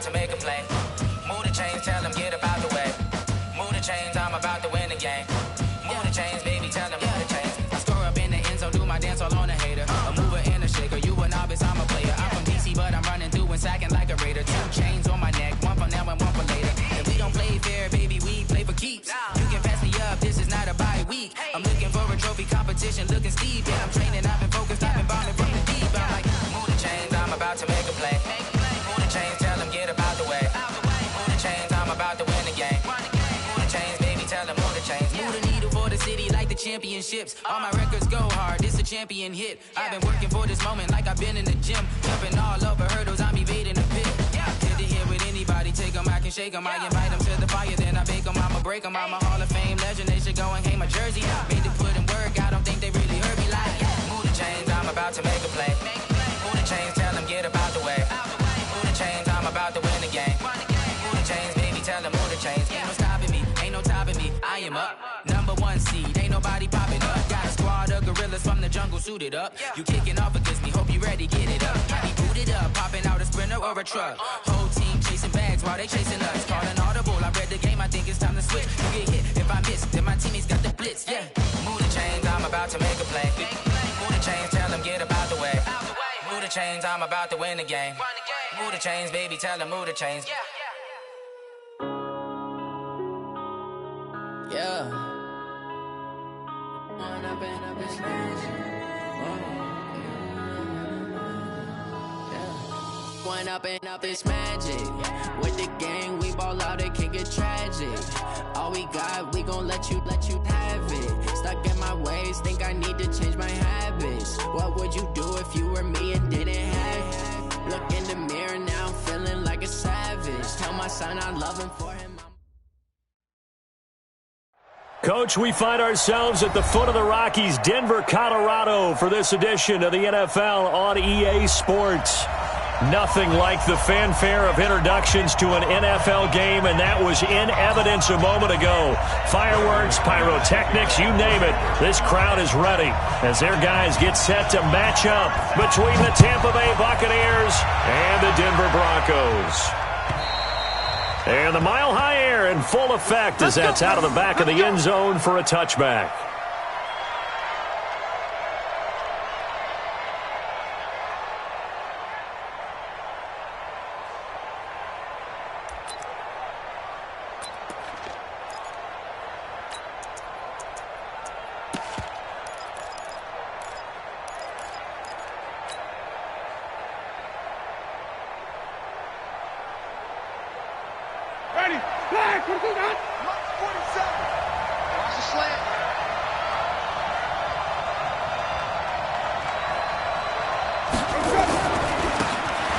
to make a play. Move the chains, tell them get about the way. Move the chains, I'm about to win the game. Move the chains, baby, tell them move the chains. I score up in the end zone, do my dance all on a hater. A mover and a shaker, you a novice, I'm a player. I'm from DC, but I'm running through and sacking like a raider. 2 chains on my neck, one for now and one for later. And we don't play fair, baby, we play for keeps. You can pass me up, this is not a bye week. I'm looking for a trophy competition, looking steep. Yeah, I'm training, I've been focused, I've been bombing from the deep. I'm like, move the chains, I'm about to make a play. Move the chains, tell them get about the way. Move the chains, I'm about to win the game. Move the chains, baby, tell them move the chains. Move the needle for the city like the championships. All my records go hard, this a champion hit. I've been working for this moment like I've been in the gym. Jumping all over hurdles, I'm evading the pit. Good to hear with anybody, take them, I can shake them. I invite them to the fire, then I bake them, I'ma break them. I'm a Hall of Fame legend, they should go and hang my jersey. Made to put in work, I don't think they really heard me like, move the chains, I'm about to make a play. Move the chains, tell them get about the way. Move the chains, I'm about to win the game. Move the chains, baby, tell them move the chains. Ain't no stopping me, ain't no topping me, I am up. #1 seed, ain't nobody popping up. Got a squad of gorillas from the jungle suited up. You kicking off against me, hope you ready, get it up. I be booted up, popping out a Sprinter or a truck. Whole team chasing bags while they chasing us. Call an audible, I read the game, I think it's time to switch. You get hit, if I miss, then my teammates got the blitz, yeah. Move the chains, I'm about to make a play. Move the chains, tell them get about the way. Move the chains, I'm about to win the game. Move the chains, baby, tell them move the chains. Yeah. One up and up is magic. With the gang, we ball out, it can get tragic. All we got, we gon' let you have it. Stuck in my ways, think I need to change my habits. What would you do if you were me and didn't have it? Look in the mirror now, I'm feeling like a savage. Tell my son I love him for him. Coach, we find ourselves at the foot of the Rockies, Denver, Colorado, for this edition of the NFL on EA Sports. Nothing like the fanfare of introductions to an NFL game, and that was in evidence a moment ago. Fireworks, pyrotechnics, you name it. This crowd is ready as their guys get set to match up between the Tampa Bay Buccaneers and the Denver Broncos. And the mile-high air in full effect as that's out of the back of the end zone for a touchback.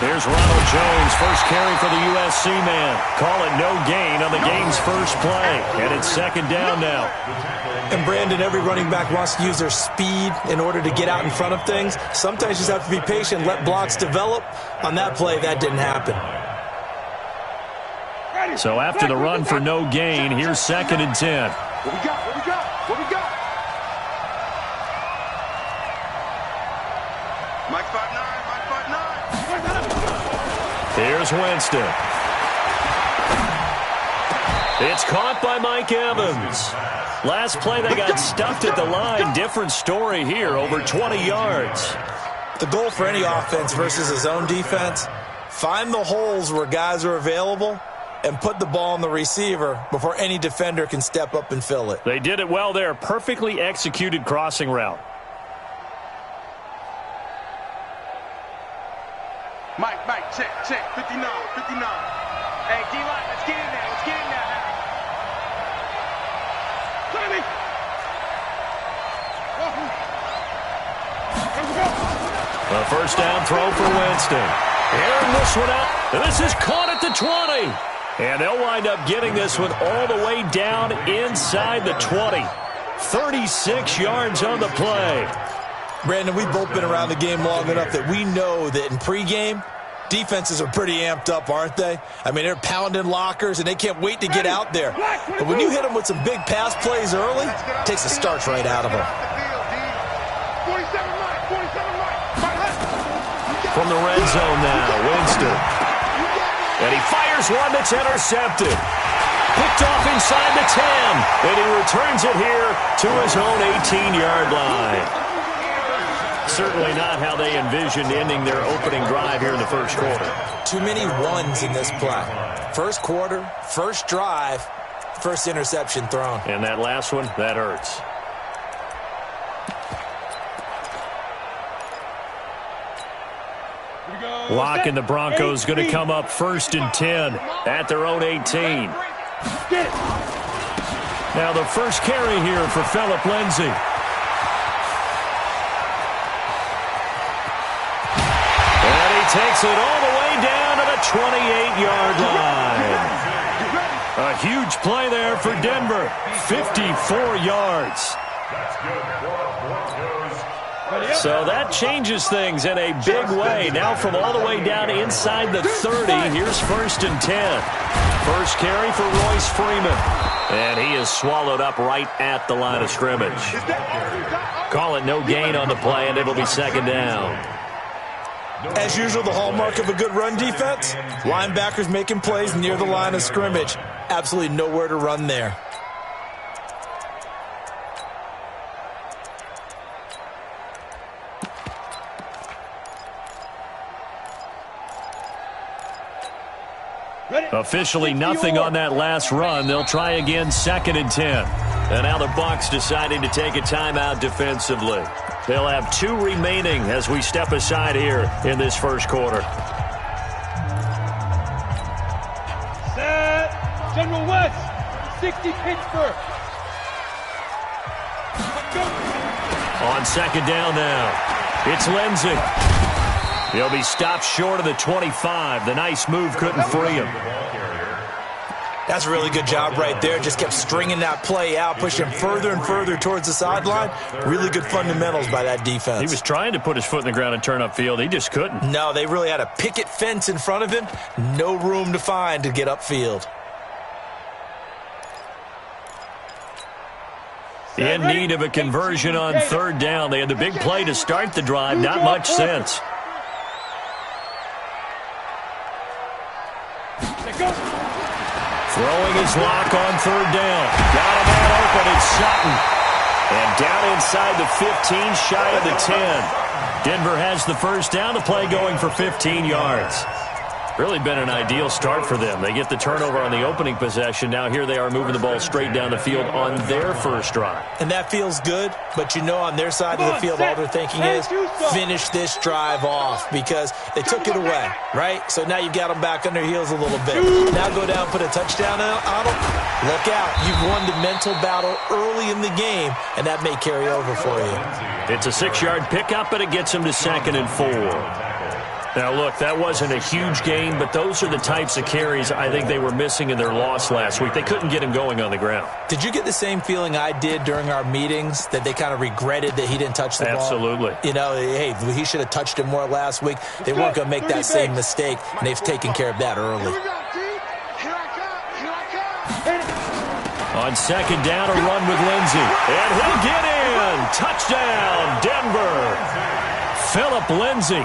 There's Ronald Jones, first carry for the USC man. Call it no gain on the game's first play. And it's second down now. And Brandon, every running back wants to use their speed in order to get out in front of things. Sometimes you just have to be patient, let blocks develop. On that play, that didn't happen. So after the run for no gain, here's 2nd and 10. What we got? What we got? What we got? Mike 5'9", Mike 5'9". Here's Winston. It's caught by Mike Evans. Last play, they got stuffed at the line. Different story here, over 20 yards. The goal for any offense versus his own defense, find the holes where guys are available and put the ball on the receiver before any defender can step up and fill it. They did it well there. Perfectly executed crossing route. Mike, check, 59. Hey, D-line, let's get in there. Tommy! A first down throw for Winston. Airing this one out. This is caught at the 20. And they'll wind up getting this one all the way down inside the 20. 36 yards on the play. Brandon, we've both been around the game long enough that we know that in pregame, defenses are pretty amped up, aren't they? I mean, they're pounding lockers, and they can't wait to get out there. But when you hit them with some big pass plays early, it takes the starch right out of them. From the red zone now, Winston. And he fires one that's intercepted. Picked off inside the 10. And he returns it here to his own 18-yard line. Certainly not how they envisioned ending their opening drive here in the first quarter. Too many ones in this play. First quarter, first drive, first interception thrown. And that last one, that hurts. Lock and the Broncos going to come up 1st and 10 at their own 18. Now the first carry here for Phillip Lindsay. And he takes it all the way down to the 28-yard line. A huge play there for Denver. 54 yards. So that changes things in a big way. Now from all the way down inside the 30, here's 1st and 10. First carry for Royce Freeman. And he is swallowed up right at the line of scrimmage. Call it no gain on the play, and it'll be 2nd down. As usual, the hallmark of a good run defense, linebackers making plays near the line of scrimmage. Absolutely nowhere to run there. Officially nothing on that last run. They'll try again 2nd and 10. And now the Bucs deciding to take a timeout defensively. They'll have 2 remaining as we step aside here in this first quarter. Set. General West. 60 Pittsburgh. On 2nd down now, it's Lindsay. He'll be stopped short of the 25. The nice move couldn't free him. That's a really good job right there. Just kept stringing that play out, pushing further and further towards the sideline. Really good fundamentals by that defense. He was trying to put his foot in the ground and turn upfield. He just couldn't. No, they really had a picket fence in front of him. No room to find to get upfield. In need of a conversion on 3rd down. They had the big play to start the drive. Not much sense. Throwing his lock on 3rd down. Got a man open. It's Sutton. And down inside the 15, shy of the 10. Denver has the first down. The play going for 15 yards. Really been an ideal start for them. They get the turnover on the opening possession. Now here they are moving the ball straight down the field on their first drive. And that feels good, but you know on their side of the field all they're thinking is finish this drive off because they took it away, right? So now you've got them back on their heels a little bit. Now go down, put a touchdown on them. Look out. You've won the mental battle early in the game, and that may carry over for you. It's a 6-yard pickup, but it gets them to 2nd and 4. Now, look, that wasn't a huge gain, but those are the types of carries I think they were missing in their loss last week. They couldn't get him going on the ground. Did you get the same feeling I did during our meetings, that they kind of regretted that he didn't touch the ball? Absolutely. You know, hey, he should have touched it more last week. They weren't going to make that same mistake, and they've taken care of that early. On 2nd down, a run with Lindsay. And he'll get in. Touchdown, Denver. Phillip Lindsay.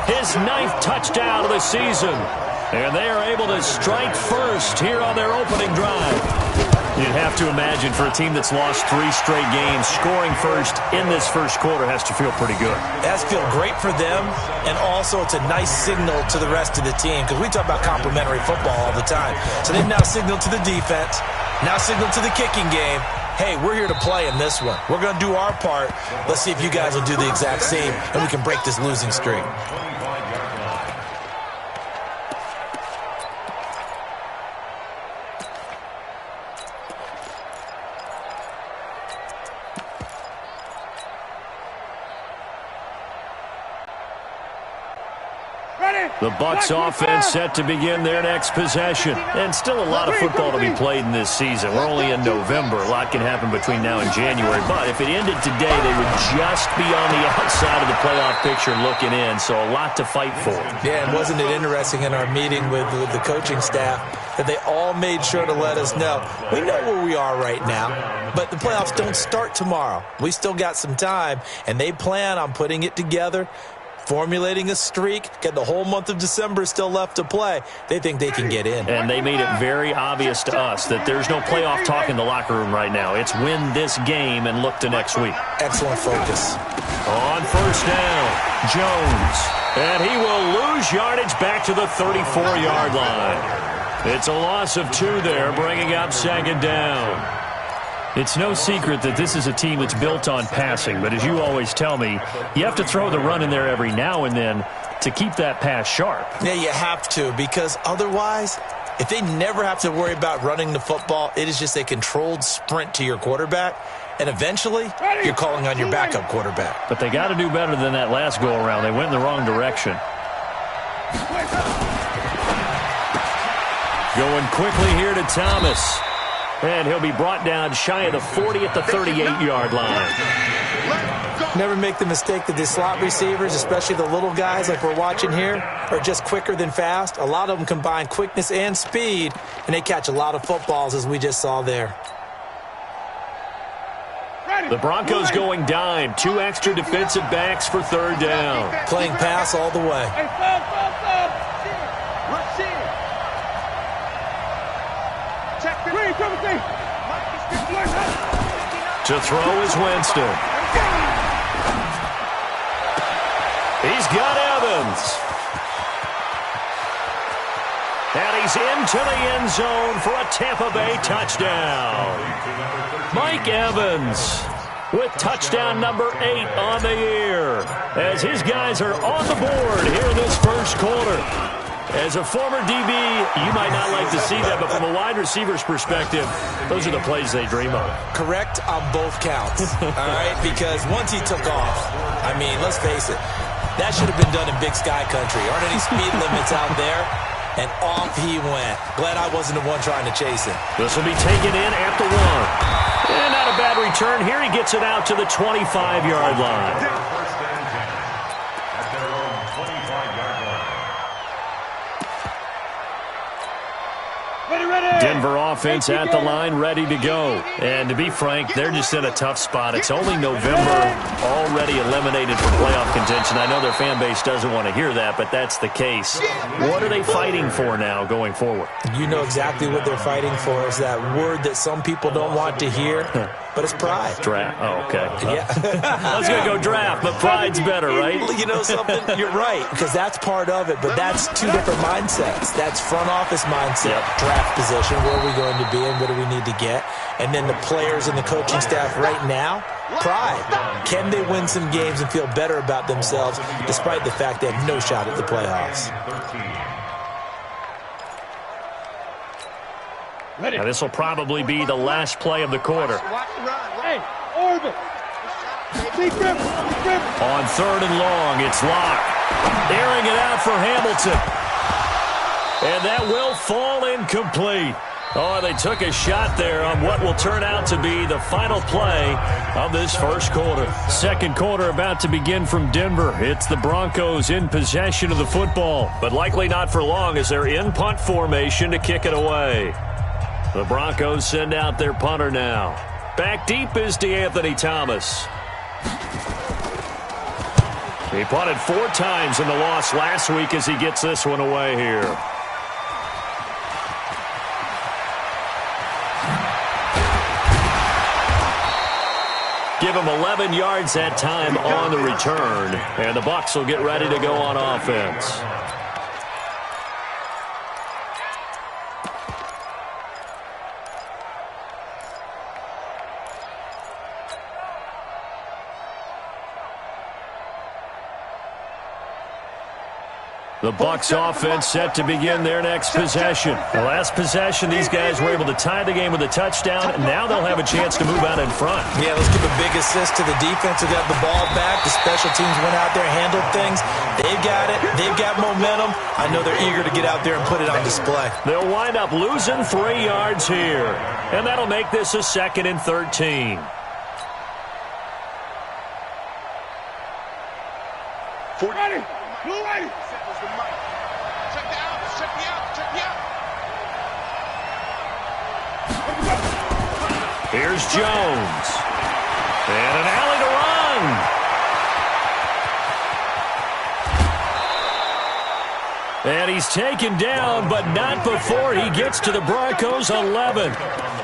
His 9th touchdown of the season. And they are able to strike first here on their opening drive. You'd have to imagine for a team that's lost 3 straight games, scoring first in this first quarter has to feel pretty good. It has to feel great for them, and also it's a nice signal to the rest of the team because we talk about complimentary football all the time. So they've now signaled to the defense, now signaled to the kicking game, hey, we're here to play in this one. We're going to do our part. Let's see if you guys will do the exact same, and we can break this losing streak. The Bucs offense set to begin their next possession. And still a lot of football to be played in this season. We're only in November. A lot can happen between now and January. But if it ended today, they would just be on the outside of the playoff picture looking in. So a lot to fight for. Yeah, and wasn't it interesting in our meeting with the coaching staff that they all made sure to let us know, we know where we are right now, but the playoffs don't start tomorrow. We still got some time, and they plan on putting it together formulating a streak, getting the whole month of December still left to play. They think they can get in. And they made it very obvious to us that there's no playoff talk in the locker room right now. It's win this game and look to next week. Excellent focus. On first down, Jones. And he will lose yardage back to the 34-yard line. It's a loss of 2 there, bringing up second down. It's no secret that this is a team that's built on passing, but as you always tell me, you have to throw the run in there every now and then to keep that pass sharp. Yeah, you have to, because otherwise, if they never have to worry about running the football, it is just a controlled sprint to your quarterback, and eventually, you're calling on your backup quarterback. But they got to do better than that last go-around. They went in the wrong direction. Going quickly here to Thomas. And he'll be brought down shy of the 40 at the 38-yard line. Never make the mistake that the slot receivers, especially the little guys like we're watching here, are just quicker than fast. A lot of them combine quickness and speed, and they catch a lot of footballs, as we just saw there. The Broncos going dime. 2 extra defensive backs for third down. Playing pass all the way. To throw is Winston. He's got Evans. And he's into the end zone for a Tampa Bay touchdown. Mike Evans with touchdown number 8 on the year, as his guys are on the board here in this first quarter. As a former DB, you might not like to see that, but from a wide receiver's perspective, those are the plays they dream of. Correct on both counts, all right? Because once he took off, I mean, let's face it, that should have been done in Big Sky Country. Aren't any speed limits out there? And off he went. Glad I wasn't the one trying to chase him. This will be taken in at the 1. And not a bad return. Here he gets it out to the 25-yard line. Denver offense at the line, ready to go. And to be frank, they're just in a tough spot. It's only November, already eliminated from playoff contention. I know their fan base doesn't want to hear that, but that's the case. What are they fighting for now going forward? You know exactly what they're fighting for. Is that word that some people don't want to hear, but it's pride. Draft. Oh, okay. Yeah. I was going to go draft, but pride's better, right? You know something? You're right, because that's part of it, but that's 2 different mindsets. That's front office mindset, draft position, where are we going to be and what do we need to get? And then the players and the coaching staff right now, pride. Can they win some games and feel better about themselves despite the fact they have no shot at the playoffs? Now, this will probably be the last play of the quarter. Hey, orbit. On 3rd and long, it's Locke. Airing it out for Hamilton. And that will fall incomplete. Oh, they took a shot there on what will turn out to be the final play of this first quarter. Second quarter about to begin from Denver. It's the Broncos in possession of the football, but likely not for long as they're in punt formation to kick it away. The Broncos send out their punter now. Back deep is DeAnthony Thomas. He punted 4 times in the loss last week as he gets this one away here. Give him 11 yards that time on the return, and the Bucs will get ready to go on offense. The Bucs offense set to begin their next possession. The last possession, these guys were able to tie the game with a touchdown, and now they'll have a chance to move out in front. Yeah, let's give a big assist to the defense who got the ball back. The special teams went out there, handled things. They've got it. They've got momentum. I know they're eager to get out there and put it on display. They'll wind up losing 3 yards here, and that'll make this a 2nd and 13. Ready. Blue ready. Here's Jones. And an alley to run. And he's taken down, but not before he gets to the Broncos' 11.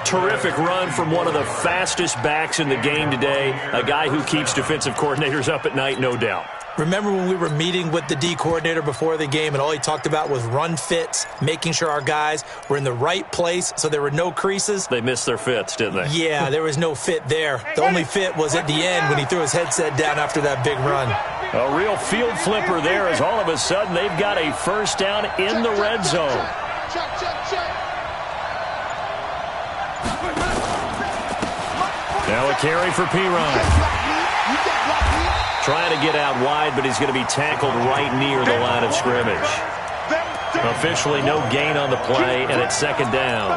Terrific run from one of the fastest backs in the game today, a guy who keeps defensive coordinators up at night, no doubt. Remember when we were meeting with the D coordinator before the game and all he talked about was run fits, making sure our guys were in the right place so there were no creases? They missed their fits, didn't they? Yeah, there was no fit there. The only fit was at the end when he threw his headset down after that big run. A real field flipper there as all of a sudden they've got a first down in the red zone. Now a carry for P-Ryan. Trying to get out wide, but he's going to be tackled right near the line of scrimmage. Officially no gain on the play, and it's second down.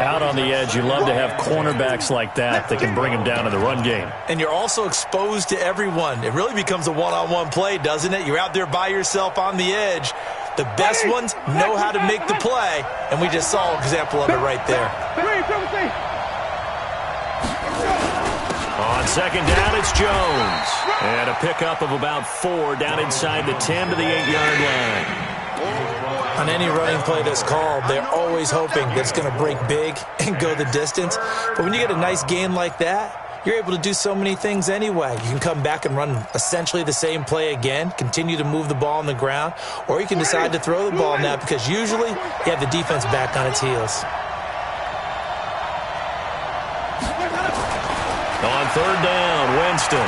Out on the edge, you love to have cornerbacks like that can bring him down in the run game. And you're also exposed to everyone. It really becomes a one-on-one play, doesn't it? You're out there by yourself on the edge. The best ones know how to make the play, and we just saw an example of it right there. On second down, it's Jones. And a pickup of about 4 down inside the 10 to the 8-yard line. On any running play that's called, they're always hoping that it's going to break big and go the distance. But when you get a nice gain like that, you're able to do so many things anyway. You can come back and run essentially the same play again, continue to move the ball on the ground, or you can decide to throw the ball now because usually you have the defense back on its heels. On third down, Winston.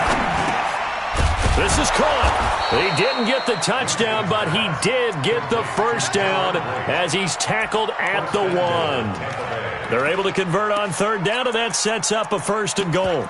This is caught. He didn't get the touchdown, but he did get the first down as he's tackled at the 1. They're able to convert on third down, and that sets up a 1st and goal.